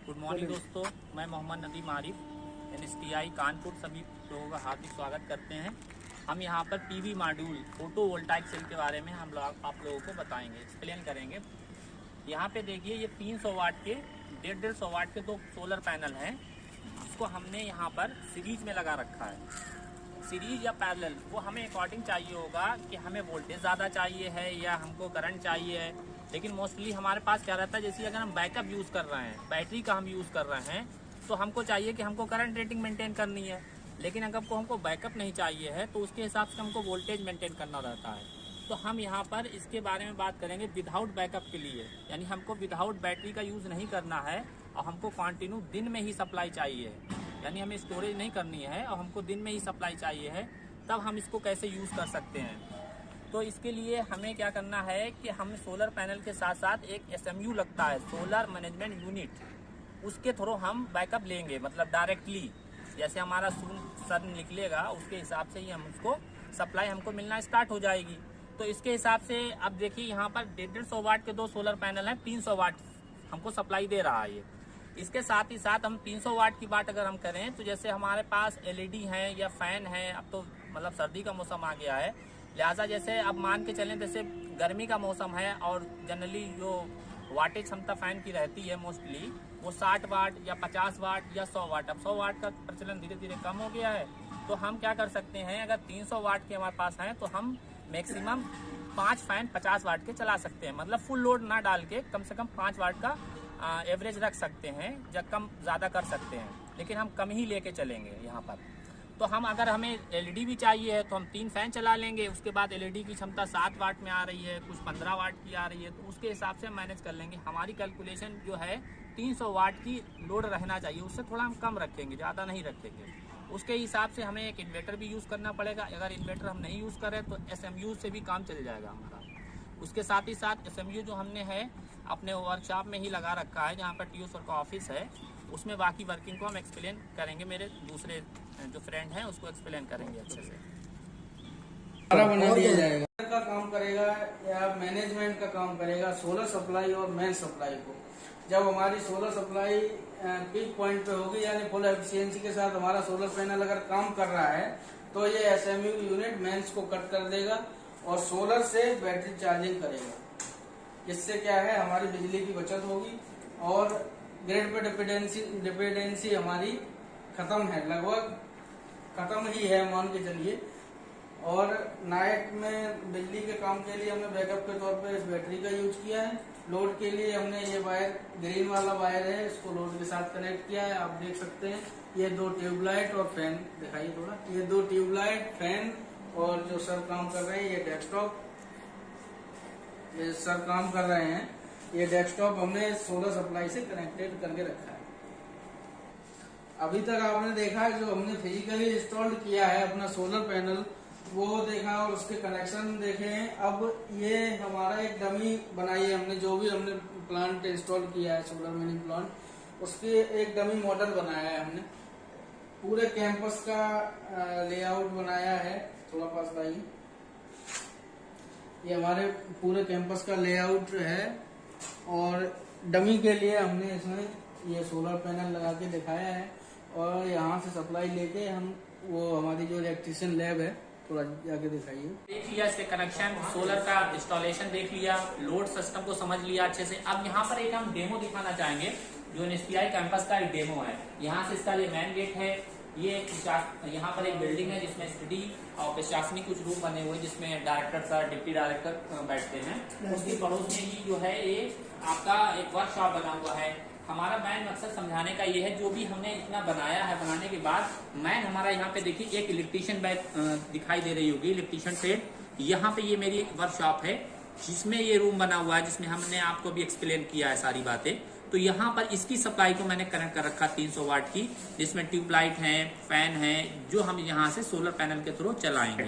Good morning दोस्तों, मैं Mohammad Nadeem Arif NSTI Kanpur सभी लोगों का हार्दिक स्वागत करते हैं। हम यहाँ पर PV module photovoltaic cell के बारे में हम लोग आप लोगों को बताएंगे, एक्सप्लेन करेंगे। यहाँ पे देखिए, ये 300 वाट के 150 वाट के 2 सोलर पैनल हैं, जिसको हमने यहाँ पर सीरीज में लगा रखा है। सीरीज या पैरेलल वो हमें अकॉर्डिंग चाहिए होगा कि हमें वोल्टेज ज़्यादा चाहिए है या हमको करंट चाहिए है। लेकिन मोस्टली हमारे पास क्या रहता है, जैसे अगर हम बैकअप यूज़ कर रहे हैं, बैटरी का हम यूज़ कर रहे हैं, तो हमको चाहिए कि हमको करंट रेटिंग मेंटेन करनी है। लेकिन अगर हमको बैकअप नहीं चाहिए है तो उसके हिसाब से हमको वोल्टेज मेंटेन करना रहता है। तो हम यहाँ पर इसके बारे में बात करेंगे विदाउट बैकअप के लिए, यानी हमको विदाउट बैटरी का यूज़ नहीं करना है और हमको कंटिन्यू दिन में ही सप्लाई चाहिए है, यानी हमें स्टोरेज नहीं करनी है और हमको दिन में ही सप्लाई चाहिए है। तब हम इसको कैसे यूज़ कर सकते हैं, तो इसके लिए हमें क्या करना है कि हम सोलर पैनल के साथ साथ एक SMU लगता है, सोलर मैनेजमेंट यूनिट, उसके थ्रू हम बैकअप लेंगे। मतलब डायरेक्टली जैसे हमारा सन निकलेगा उसके हिसाब से ही हम उसको सप्लाई हमको मिलना स्टार्ट हो जाएगी। तो इसके हिसाब से अब देखिए, यहाँ पर 150 वाट के 2 सोलर पैनल हैं, 300 वाट हमको सप्लाई दे रहा है ये। इसके साथ ही साथ हम 300 वाट की बात अगर हम करें तो जैसे हमारे पास LED है या फैन है, अब तो मतलब सर्दी का मौसम आ गया है, लिहाजा जैसे अब मान के चलें जैसे गर्मी का मौसम है और जनरली जो वाटेज क्षमता फैन की रहती है मोस्टली वो 60 वाट या 50 वाट या 100 वाट। अब 100 वाट का प्रचलन धीरे धीरे कम हो गया है। तो हम क्या कर सकते हैं, अगर 300 वाट के हमारे पास हैं तो हम मैक्सिमम 5 फैन 50 वाट के चला सकते हैं। मतलब फुल लोड ना डाल के कम से कम 5 वाट का एवरेज रख सकते हैं, या कम ज़्यादा कर सकते हैं, लेकिन हम कम ही लेके चलेंगे यहाँ पर। तो हम अगर हमें LED भी चाहिए है तो हम 3 फैन चला लेंगे। उसके बाद LED की क्षमता 7 वाट में आ रही है, कुछ 15 वाट की आ रही है, तो उसके हिसाब से हम मैनेज कर लेंगे। हमारी कैलकुलेशन जो है 300 वाट की लोड रहना चाहिए, उससे थोड़ा हम कम रखेंगे, ज़्यादा नहीं रखेंगे। उसके हिसाब से हमें एक इन्वर्टर भी यूज़ करना पड़ेगा। अगर इन्वर्टर हम नहीं यूज़ करें तो SMU से भी काम चल जाएगा हमारा। उसके साथ ही साथ SMU जो हमने है अपने वर्कशॉप में ही लगा रखा है, जहाँ पर TO सर का ऑफिस है, उसमें बाकी वर्किंग को हम एक्सप्लेन करेंगे। मेरे दूसरे जो फ्रेंड हैं उसको एक्सप्लेन करेंगे अच्छे से। बना दिया जाएगा का काम करेगा या मैनेजमेंट का काम करेगा, सोलर सप्लाई और मेन सप्लाई को। जब हमारी सोलर सप्लाई पीक पॉइंट पे होगी, यानी फुल एफिशिएंसी के साथ हमारा सोलर पैनल अगर काम कर रहा है, तो ये SMU यूनिट मेंस को कट कर देगा और सोलर से बैटरी चार्जिंग करेगा। इससे क्या है, हमारी बिजली की बचत होगी और ग्रिड पे डिपेंडेंसी हमारी खत्म है, लगभग खत्म ही है मान के चलिए। और नाइट में बिजली के काम के लिए हमने बैकअप के तौर पे इस बैटरी का यूज किया है। लोड के लिए हमने ये वायर, ग्रीन वाला वायर है, इसको लोड के साथ कनेक्ट किया है। आप देख सकते हैं ये 2 ट्यूबलाइट और फैन दिखाइए थोड़ा, ये 2 ट्यूबलाइट, फैन और जो सर काम कर रहे हैं ये डेस्कटॉप, ये सर काम कर रहे हैं, ये डेस्कटॉप हमने सोलर सप्लाई से कनेक्टेड करके रखा है। अभी तक आपने देखा है जो हमने फिजिकली इंस्टॉल किया है अपना सोलर पैनल, वो देखा और उसके कनेक्शन देखे हैं। अब ये हमारा एक डमी बनाई है हमने, जो भी हमने प्लांट इंस्टॉल किया है सोलर मिनी प्लांट, उसके एक डमी मॉडल बनाया है हमने। पूरे कैंपस का लेआउट बनाया है, थोड़ा पास लाइए, ये हमारे पूरे कैंपस का लेआउट है। और डमी के लिए हमने इसमें ये सोलर पैनल लगा के दिखाया है और यहाँ से सप्लाई लेके हम, वो हमारी जो इलेक्ट्रिशियन लैब है, थोड़ा जाके दिखाइए। देख लिया इसके कनेक्शन, सोलर का इंस्टॉलेशन देख लिया, लोड सिस्टम को समझ लिया अच्छे से। अब यहाँ पर एक हम डेमो दिखाना चाहेंगे, जो NSTI कैंपस का एक डेमो है। यहाँ से इसका ये मेन गेट है, ये यहाँ पर एक बिल्डिंग है जिसमें स्टडी और प्रशासनिक कुछ रूम बने हुए हैं, जिसमें डायरेक्टर सर, डिप्टी डायरेक्टर बैठते हैं। उसके पड़ोस में ही जो है ये आपका एक वर्कशॉप बना हुआ है। हमारा मेन मकसद समझाने का ये है, जो भी हमने इतना बनाया है, बनाने के बाद मैन हमारा यहाँ पे देखिए एक इलेक्ट्रीशियन बैग दिखाई दे रही होगी, इलेक्ट्रीशियन शेड। यहाँ पे ये मेरी वर्कशॉप है जिसमें ये रूम बना हुआ है, जिसमें हमने आपको भी एक्सप्लेन किया है सारी बातें। तो यहाँ पर इसकी सप्लाई को मैंने कनेक्ट कर रखा 300 वाट की, जिसमें ट्यूबलाइट है, फैन है, जो हम यहाँ से सोलर पैनल के थ्रू चलाएंगे।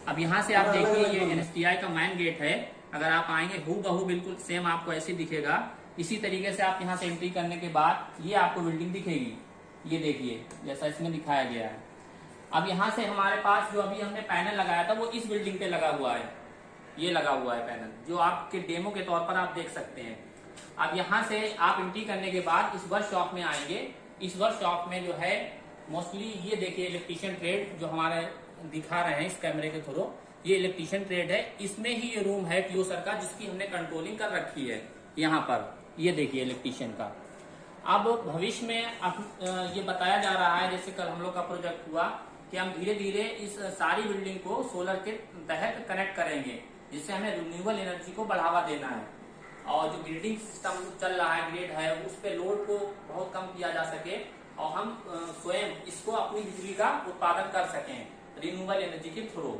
अब यहाँ से आप देखिए ये NSTI का मेन गेट है। अगर आप आएंगे हूबहू बिल्कुल सेम आपको ऐसे दिखेगा। इसी तरीके से आप यहाँ से एंट्री करने के बाद ये आपको बिल्डिंग दिखेगी, ये देखिए जैसा इसमें दिखाया गया है। अब यहाँ से हमारे पास जो अभी हमने पैनल लगाया था वो इस बिल्डिंग पे लगा हुआ है, ये लगा हुआ है पैनल, जो आपके डेमो के तौर पर आप देख सकते हैं। अब यहाँ से आप एंट्री करने के बाद इस वर्कशॉप में आएंगे। इस वर्कशॉप में जो है मोस्टली ये देखिए इलेक्ट्रीशियन ट्रेड जो हमारे दिखा रहे हैं इस कैमरे के थ्रू, ये इलेक्ट्रीशियन ट्रेड है। इसमें ही ये रूम है पीओ सर का, जिसकी हमने कंट्रोलिंग कर रखी है। यहाँ पर ये देखिए इलेक्ट्रीशियन का। अब भविष्य में ये बताया जा रहा है, जैसे कल हम लोग का प्रोजेक्ट हुआ कि हम धीरे धीरे इस सारी बिल्डिंग को सोलर के तहत कनेक्ट करेंगे, जिससे हमें रिन्यूएबल एनर्जी को बढ़ावा देना है। और जो ग्रिडिंग सिस्टम चल रहा है, ग्रिड है, उस पे लोड को बहुत कम किया जा सके और हम स्वयं इसको अपनी बिजली का उत्पादन कर सकें रिन्यूएबल एनर्जी के थ्रू।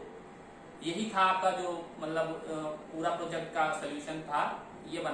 यही था आपका जो मतलब पूरा प्रोजेक्ट का सोल्यूशन था, ये बना।